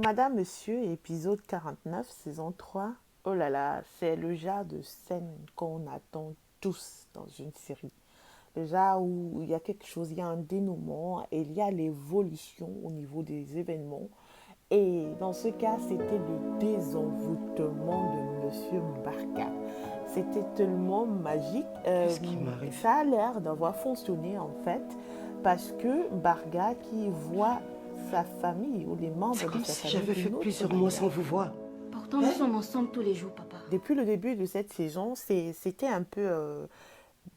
Madame, Monsieur, épisode 49, saison 3. Oh là là, c'est le genre de scène qu'on attend tous dans une série. Le genre où il y a quelque chose, il y a un dénouement et il y a l'évolution au niveau des événements. Et dans ce cas, c'était le désenvoûtement de Monsieur Mbarka. C'était tellement magique. Qu'est-ce qui m'arrive? Ça a l'air d'avoir fonctionné en fait parce que Barga qui voit sa famille ou les membres C'est de comme sa si famille j'avais fait d'une autre plusieurs mois sans manière. vous voir. Pourtant, nous sommes ensemble tous les jours, papa. Depuis le début de cette saison, c'était un peu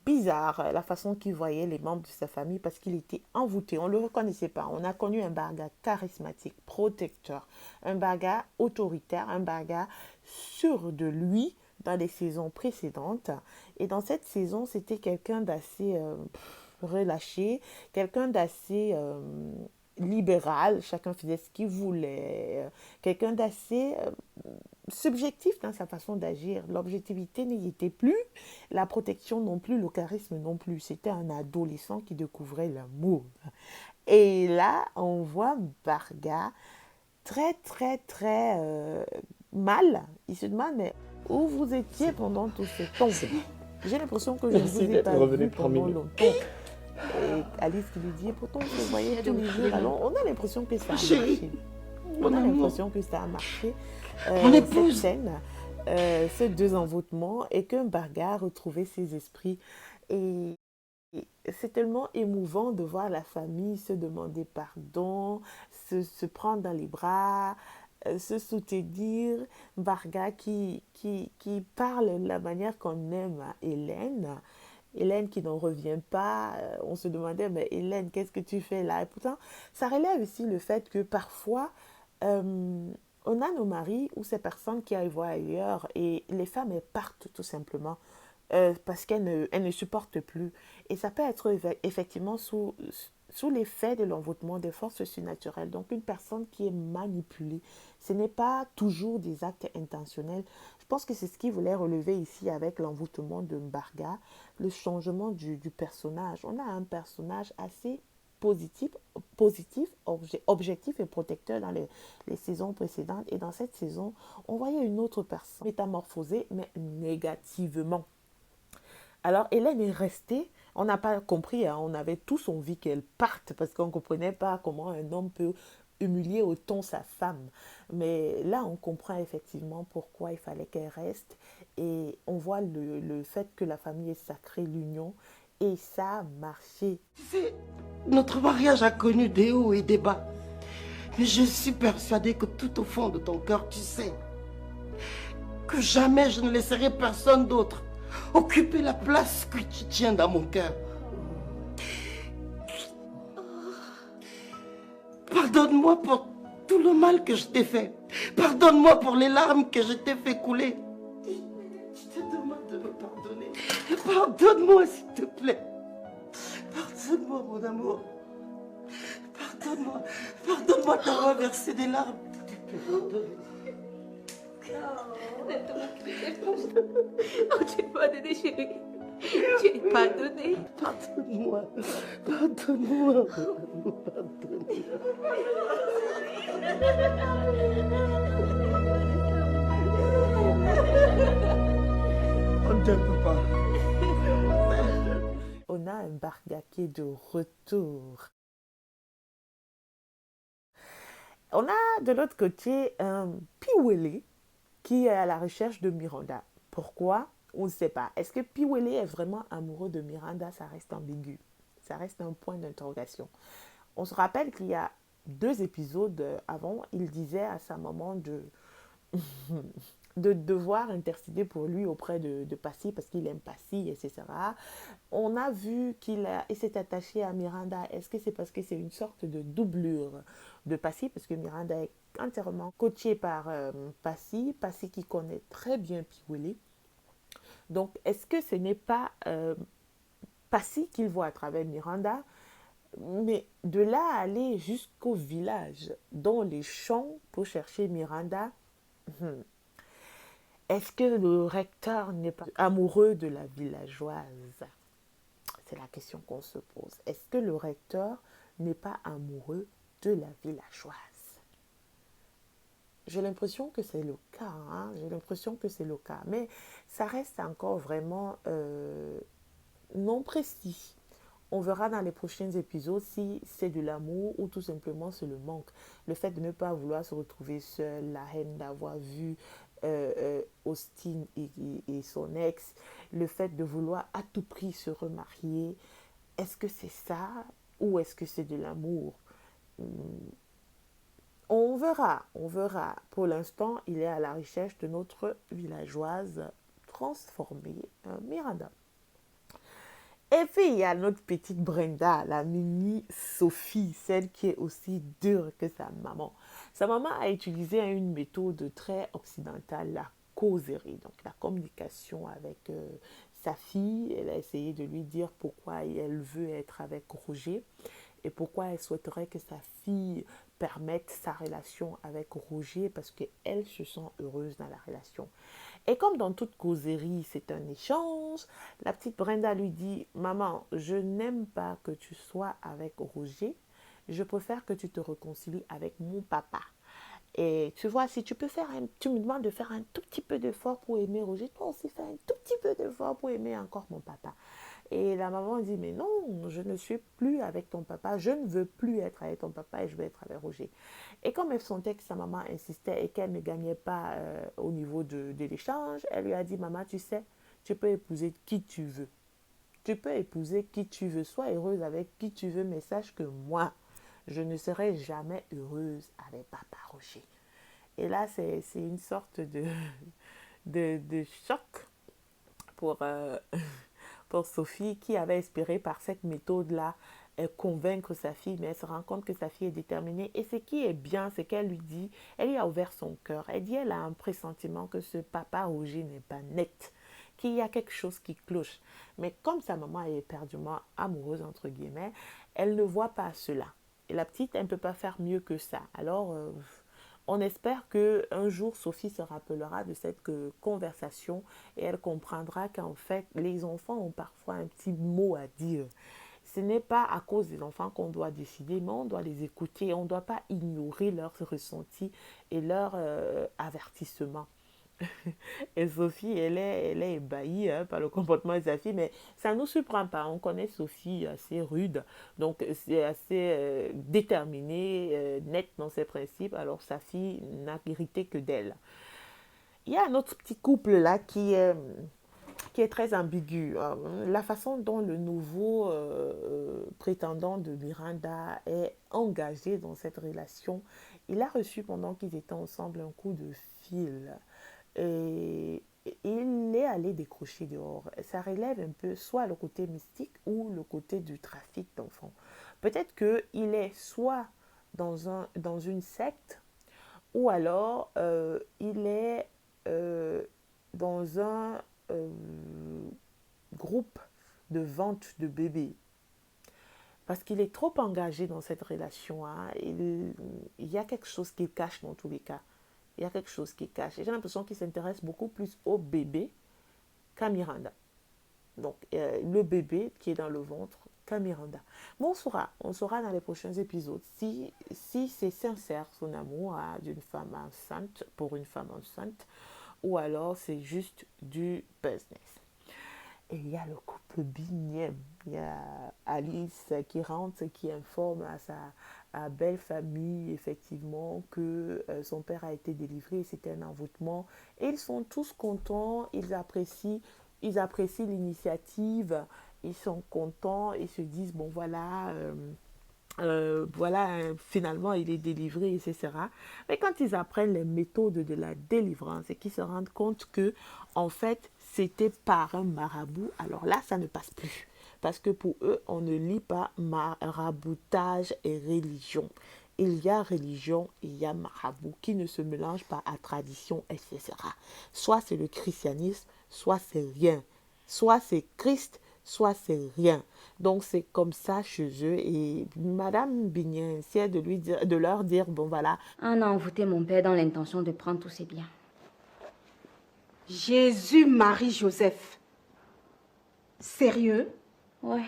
bizarre la façon qu'il voyait les membres de sa famille parce qu'il était envoûté. On ne le reconnaissait pas. On a connu un Barga charismatique, protecteur, un Barga autoritaire, un Barga sûr de lui dans les saisons précédentes. Et dans cette saison, c'était quelqu'un d'assez relâché, quelqu'un d'assez libéral, chacun faisait ce qu'il voulait, quelqu'un d'assez subjectif dans sa façon d'agir. L'objectivité n'y était plus, la protection non plus, le charisme non plus. C'était un adolescent qui découvrait l'amour. Et là, on voit Barga très, très, très mal. Il se demande, mais où vous étiez pendant tout ce temps? J'ai l'impression que je ne Merci vous ai d'être pas revenu vu parmi pendant nous. longtemps. Et Alice qui lui dit, pourtant on se voyait tous les jours. Alors on a l'impression que ça a Chérie, marché. mon On a amour, l'impression que ça a marché, mon cette épouse. scène, ce désenvoûtement, et qu'un Barga a retrouvé ses esprits. Et c'est tellement émouvant de voir la famille se demander pardon, se prendre dans les bras, se soutenir. Barga qui parle de la manière qu'on aime à Hélène. Hélène qui n'en revient pas. On se demandait, mais Hélène, qu'est-ce que tu fais là? Et pourtant, ça relève aussi le fait que parfois, on a nos maris ou ces personnes qui aillent voir ailleurs et les femmes, elles partent tout simplement parce elles ne supportent plus. Et ça peut être effectivement sous l'effet de l'envoûtement des forces surnaturelles. Donc une personne qui est manipulée, ce n'est pas toujours des actes intentionnels. Je pense que c'est ce qu'il voulait relever ici avec l'envoûtement de Mbarga, le changement du personnage. On a un personnage assez positif, objectif et protecteur dans les saisons précédentes. Et dans cette saison, on voyait une autre personne métamorphosée, mais négativement. Alors, Hélène est restée. On n'a pas compris, hein, on avait tous envie qu'elle parte parce qu'on ne comprenait pas comment un homme peut humilier autant sa femme. Mais là, on comprend effectivement pourquoi il fallait qu'elle reste. Et on voit le fait que la famille est sacrée, l'union. Et ça a marché. Tu sais, notre mariage a connu des hauts et des bas. Mais je suis persuadée que tout au fond de ton cœur, tu sais que jamais je ne laisserai personne d'autre occuper la place que tu tiens dans mon cœur. Pardonne-moi pour tout le mal que je t'ai fait. Pardonne-moi pour les larmes que je t'ai fait couler. Je te demande de me pardonner. Pardonne-moi, s'il te plaît. Pardonne-moi, mon amour. Pardonne-moi. Pardonne-moi d'avoir versé des larmes. Oh, tu es pardonné, chérie. Tu es pardonné. Pardonne-moi. Pardonne-moi, mon amour. Pardonne-moi. On t'aime pas. On a un Barga qui est de retour. On a de l'autre côté un Piwele qui est à la recherche de Miranda. Pourquoi? On ne sait pas. Est-ce que Piwele est vraiment amoureux de Miranda? Ça reste ambigu. Ça reste un point d'interrogation. On se rappelle qu'il y a 2 épisodes avant, il disait à sa maman de devoir intercéder pour lui auprès de Passy parce qu'il aime Passy, etc. On a vu il s'est attaché à Miranda. Est-ce que c'est parce que c'est une sorte de doublure de Passy? Parce que Miranda est entièrement coachée par Passy. Passy qui connaît très bien Piwele. Donc, est-ce que ce n'est pas Passy qu'il voit à travers Miranda? Mais de là à aller jusqu'au village, dans les champs, pour chercher Miranda, est-ce que le recteur n'est pas amoureux de la villageoise? C'est la question qu'on se pose. Est-ce que le recteur n'est pas amoureux de la villageoise? J'ai l'impression que c'est le cas, hein. J'ai l'impression que c'est le cas. Mais ça reste encore vraiment non précis. On verra dans les prochains épisodes si c'est de l'amour ou tout simplement c'est le manque. Le fait de ne pas vouloir se retrouver seul, la haine d'avoir vu Austin et son ex, le fait de vouloir à tout prix se remarier. Est-ce que c'est ça ou est-ce que c'est de l'amour? On verra, on verra. Pour l'instant, il est à la recherche de notre villageoise transformée, Miranda. Et puis, il y a notre petite Brenda, la mini Sophie, celle qui est aussi dure que sa maman. Sa maman a utilisé une méthode très occidentale, la causerie, donc la communication avec sa fille. Elle a essayé de lui dire pourquoi elle veut être avec Roger et pourquoi elle souhaiterait que sa fille permette sa relation avec Roger parce qu'elle se sent heureuse dans la relation. Et comme dans toute causerie, c'est un échange, la petite Brenda lui dit, maman, je n'aime pas que tu sois avec Roger, je préfère que tu te réconcilies avec mon papa. Et tu vois, si tu peux tu me demandes de faire un tout petit peu d'effort pour aimer Roger, toi aussi fais un tout petit peu d'effort pour aimer encore mon papa. Et la maman dit, mais non, je ne suis plus avec ton papa, je ne veux plus être avec ton papa et je veux être avec Roger. Et comme elle sentait que sa maman insistait et qu'elle ne gagnait pas au niveau de l'échange, elle lui a dit, maman, tu sais, tu peux épouser qui tu veux. Tu peux épouser qui tu veux, sois heureuse avec qui tu veux, mais sache que moi, je ne serai jamais heureuse avec papa Roger. Et là, c'est une sorte de choc pour, pour Sophie qui avait espéré par cette méthode-là convaincre sa fille, mais elle se rend compte que sa fille est déterminée. Et ce qui est bien, c'est qu'elle lui dit, elle lui a ouvert son cœur. Elle dit, elle a un pressentiment que ce papa Roger n'est pas net, qu'il y a quelque chose qui cloche. Mais comme sa maman est éperdument amoureuse, entre guillemets, elle ne voit pas cela. Et la petite, elle ne peut pas faire mieux que ça. Alors, on espère qu'un jour, Sophie se rappellera de cette conversation et elle comprendra qu'en fait, les enfants ont parfois un petit mot à dire. Ce n'est pas à cause des enfants qu'on doit décider, mais on doit les écouter. On ne doit pas ignorer leurs ressentis et leurs avertissements. Et Sophie, elle est ébahie par le comportement de sa fille, mais ça ne nous surprend pas. On connaît Sophie assez rude, donc c'est assez déterminée, nette dans ses principes. Alors sa fille n'a hérité que d'elle. Il y a un autre petit couple là qui est très ambigu. La façon dont le nouveau prétendant de Miranda est engagé dans cette relation, il a reçu pendant qu'ils étaient ensemble un coup de fil. Et il est allé décrocher dehors. Ça relève un peu soit le côté mystique ou le côté du trafic d'enfants. Peut-être qu'il est soit dans une secte ou alors il est dans un groupe de vente de bébés. Parce qu'il est trop engagé dans cette relation. Hein. Il y a quelque chose qu'il cache dans tous les cas. Il y a quelque chose qui cache. Et j'ai l'impression qu'il s'intéresse beaucoup plus au bébé qu'à Miranda. Donc, le bébé qui est dans le ventre qu'à Miranda. Mais on saura dans les prochains épisodes si c'est sincère son amour d'une femme enceinte, pour une femme enceinte, ou alors c'est juste du business. Et il y a le couple Bignem. Il y a Alice qui rentre, qui informe à sa belle famille, effectivement, que son père a été délivré, c'était un envoûtement. Et ils sont tous contents, ils apprécient l'initiative, ils sont contents, ils se disent, bon voilà, finalement il est délivré, etc. Mais quand ils apprennent les méthodes de la délivrance et qu'ils se rendent compte que, en fait, c'était par un marabout, alors là, ça ne passe plus. Parce que pour eux, on ne lit pas maraboutage et religion. Il y a religion et il y a marabout qui ne se mélangent pas à tradition, etc. Soit c'est le christianisme, soit c'est rien. Soit c'est Christ, soit c'est rien. Donc c'est comme ça chez eux. Et Madame Bignan essaie de leur dire, bon voilà. On a envoûté mon père dans l'intention de prendre tous ses biens. Jésus, Marie, Joseph. Sérieux? Ouais.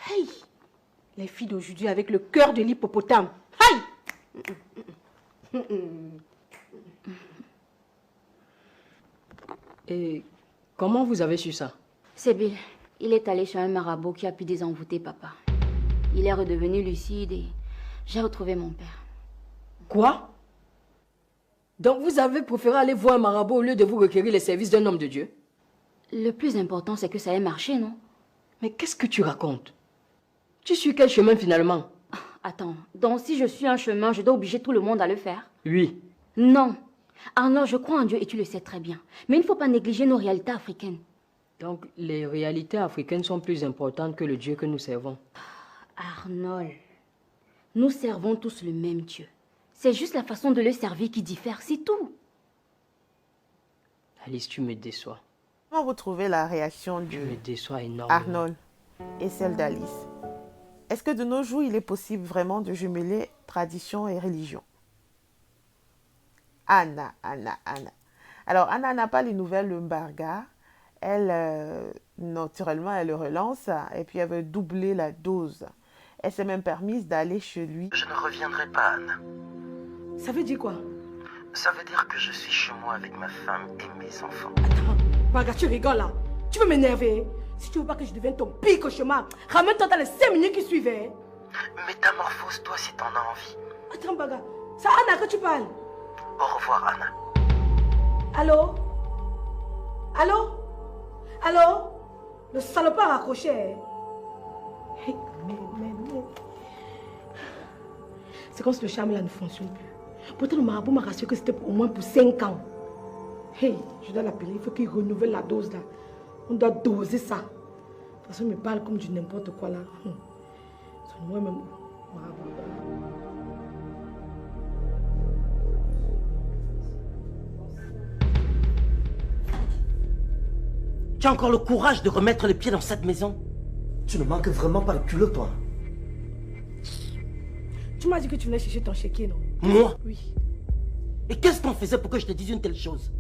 Hey! Les filles d'aujourd'hui avec le cœur de l'hippopotame. Hey! Et comment vous avez su ça? C'est Bill. Il est allé chez un marabout qui a pu désenvoûter papa. Il est redevenu lucide et j'ai retrouvé mon père. Quoi? Donc vous avez préféré aller voir un marabout au lieu de vous requérir les services d'un homme de Dieu? Le plus important, c'est que ça ait marché, non? Mais qu'est-ce que tu racontes? Tu suis quel chemin finalement? Attends, donc si je suis un chemin, je dois obliger tout le monde à le faire? Oui. Non. Arnaud, je crois en Dieu et tu le sais très bien. Mais il ne faut pas négliger nos réalités africaines. Donc les réalités africaines sont plus importantes que le Dieu que nous servons. Arnold, nous servons tous le même Dieu. C'est juste la façon de le servir qui diffère, c'est tout. Alice, tu me déçois. Comment vous trouvez la réaction Tu de me déçois énormément. Arnold et celle d'Alice? Est-ce que de nos jours, il est possible vraiment de jumeler tradition et religion? Anna. Alors, Anna n'a pas les nouvelles de Mbargha. Elle, naturellement, elle le relance et puis elle veut doubler la dose. Elle s'est même permise d'aller chez lui. Je ne reviendrai pas, Anna. Ça veut dire quoi? Ça veut dire que je suis chez moi avec ma femme et mes enfants. Attends, Mbargha, tu rigoles là. Tu veux m'énerver? Si tu veux pas que je devienne ton pire cauchemar, ramène-toi dans les 5 minutes qui suivaient. Métamorphose-toi si t'en as envie. Attends, Mbargha, c'est Anna que tu parles. Au revoir, Anna. Allô? Allô? Allô? Le salopard a accroché. Hey, mais. C'est comme si le charme là ne fonctionne plus. Pourtant, le marabout m'a rassuré que c'était au moins pour 5 ans. Hey, je dois l'appeler. Il faut qu'il renouvelle la dose là. On doit doser ça. De toute façon, il me parle comme du n'importe quoi là. C'est moi-même. Marabout. Tu as encore le courage de remettre les pieds dans cette maison? Tu ne manques vraiment pas de culot, toi. Tu m'as dit que tu venais chercher ton chéquier, non? Moi? Oui. Et qu'est-ce qu'on faisait pour que je te dise une telle chose?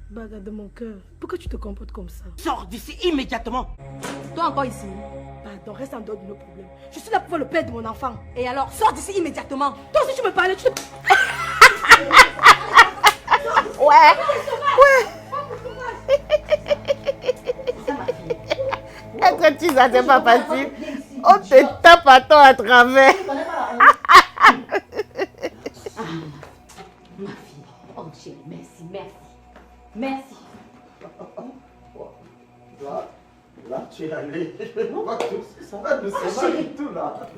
Baga de mon cœur, pourquoi tu te comportes comme ça? Sors d'ici immédiatement! Toi encore ici? Pardon, reste en dehors de nos problèmes. Je suis là pour voir le père de mon enfant. Et alors, sors d'ici immédiatement. Toi aussi tu me parlais, tu te... Être tisa, c'est pas facile. On te tape à temps à travers. Ma fille, oh chérie, merci. Là, tu es allé. Ça va, ne sais pas du tout, là.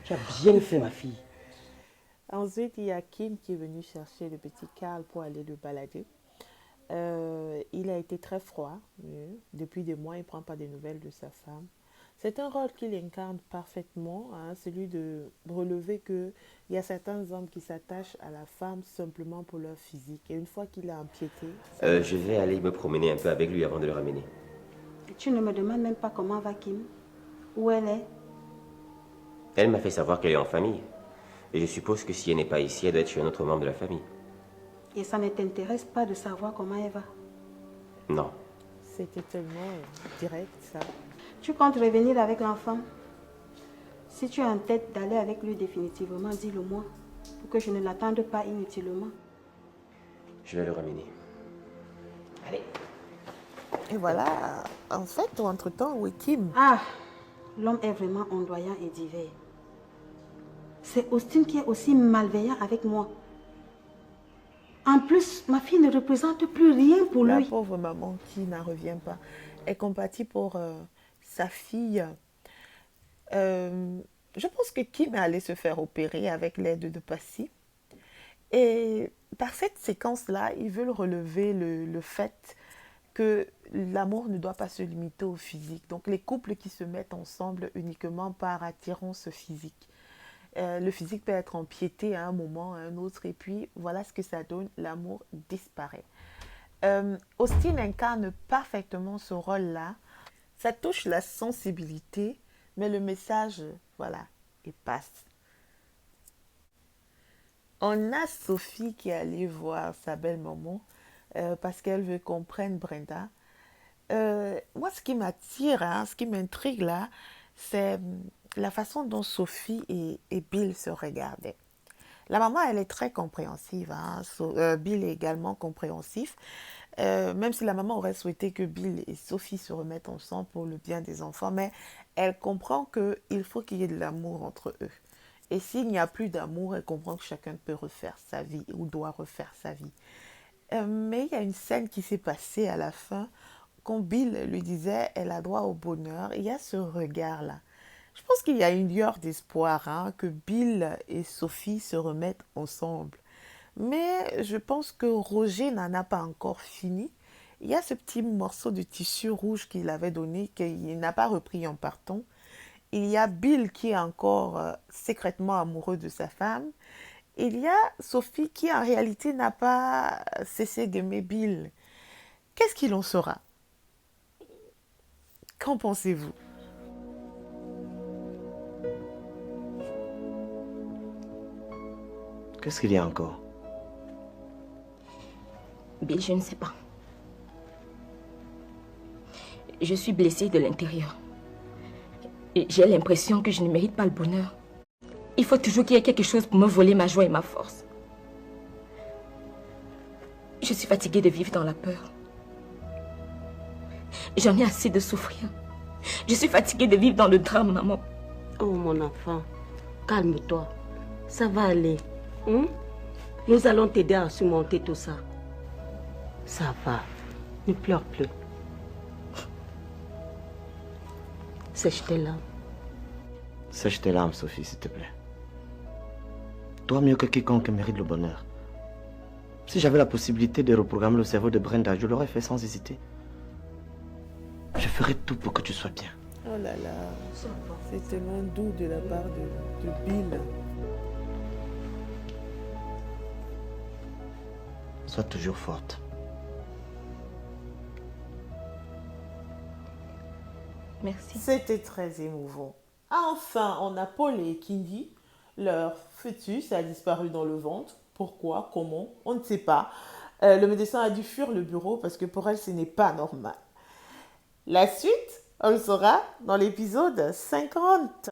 Tu as bien fait, ma fille. Ensuite, il y a Kim qui est venu chercher le petit Karl pour aller le balader. Il a été très froid. Depuis des mois, il ne prend pas de nouvelles de sa femme. C'est un rôle qu'il incarne parfaitement, celui de relever qu'il y a certains hommes qui s'attachent à la femme simplement pour leur physique. Et une fois qu'il a empiété... Je vais aller me promener un peu avec lui avant de le ramener. Et tu ne me demandes même pas comment va Kim? Où elle est? Elle m'a fait savoir qu'elle est en famille. Et je suppose que si elle n'est pas ici, elle doit être chez un autre membre de la famille. Et ça ne t'intéresse pas de savoir comment elle va? Non. C'était tellement direct, ça. Tu comptes revenir avec l'enfant? Si tu es en tête d'aller avec lui définitivement, dis-le-moi, pour que je ne l'attende pas inutilement. Je vais le ramener. Allez. Et voilà, en fait, entre-temps, oui, Kim. Ah, l'homme est vraiment ondoyant et divers. C'est Austin qui est aussi malveillant avec moi. En plus, ma fille ne représente plus rien pour La lui. pauvre maman qui n'en revient pas. Elle compatit pour sa fille. Je pense que Kim est allé se faire opérer avec l'aide de Passy. Et par cette séquence-là, ils veulent relever le fait que l'amour ne doit pas se limiter au physique. Donc les couples qui se mettent ensemble uniquement par attirance physique. Le physique peut être empiété à un moment, à un autre, et puis voilà ce que ça donne, l'amour disparaît. Austin incarne parfaitement ce rôle-là. Ça touche la sensibilité, mais le message, voilà, il passe. On a Sophie qui est allée voir sa belle-maman parce qu'elle veut qu'on prenne Brenda. Moi, ce qui m'attire, hein, ce qui m'intrigue là, c'est la façon dont Sophie et Bill se regardaient. La maman, elle est très compréhensive, hein. Bill est également compréhensif. Même si la maman aurait souhaité que Bill et Sophie se remettent ensemble pour le bien des enfants, mais elle comprend qu'il faut qu'il y ait de l'amour entre eux. Et s'il n'y a plus d'amour, elle comprend que chacun peut refaire sa vie ou doit refaire sa vie. Mais il y a une scène qui s'est passée à la fin, quand Bill lui disait elle a droit au bonheur. Il y a ce regard-là. Je pense qu'il y a une lueur d'espoir, hein, que Bill et Sophie se remettent ensemble. Mais je pense que Roger n'en a pas encore fini. Il y a ce petit morceau de tissu rouge qu'il avait donné, qu'il n'a pas repris en partant. Il y a Bill qui est encore secrètement amoureux de sa femme. Il y a Sophie qui en réalité n'a pas cessé d'aimer Bill. Qu'est-ce qu'il en sera? Qu'en pensez-vous? Qu'est-ce qu'il y a encore? Bill, je ne sais pas. Je suis blessée de l'intérieur. Et j'ai l'impression que je ne mérite pas le bonheur. Il faut toujours qu'il y ait quelque chose pour me voler ma joie et ma force. Je suis fatiguée de vivre dans la peur. J'en ai assez de souffrir. Je suis fatiguée de vivre dans le drame, maman. Oh, mon enfant, calme-toi. Ça va aller. Hein? Nous allons t'aider à surmonter tout ça. Ça va. Ne pleure plus. Sèche tes larmes. Sèche tes larmes, Sophie, s'il te plaît. Toi, mieux que quiconque, mérite le bonheur. Si j'avais la possibilité de reprogrammer le cerveau de Brenda, je l'aurais fait sans hésiter. Je ferai tout pour que tu sois bien. Oh là là, c'est tellement doux de la part de Bill. Sois toujours forte. Merci. C'était très émouvant. Enfin, on a Paul et Kindy. Leur fœtus a disparu dans le ventre. Pourquoi? Comment? On ne sait pas. Le médecin a dû fuir le bureau parce que pour elle, ce n'est pas normal. La suite, on le saura dans l'épisode 50.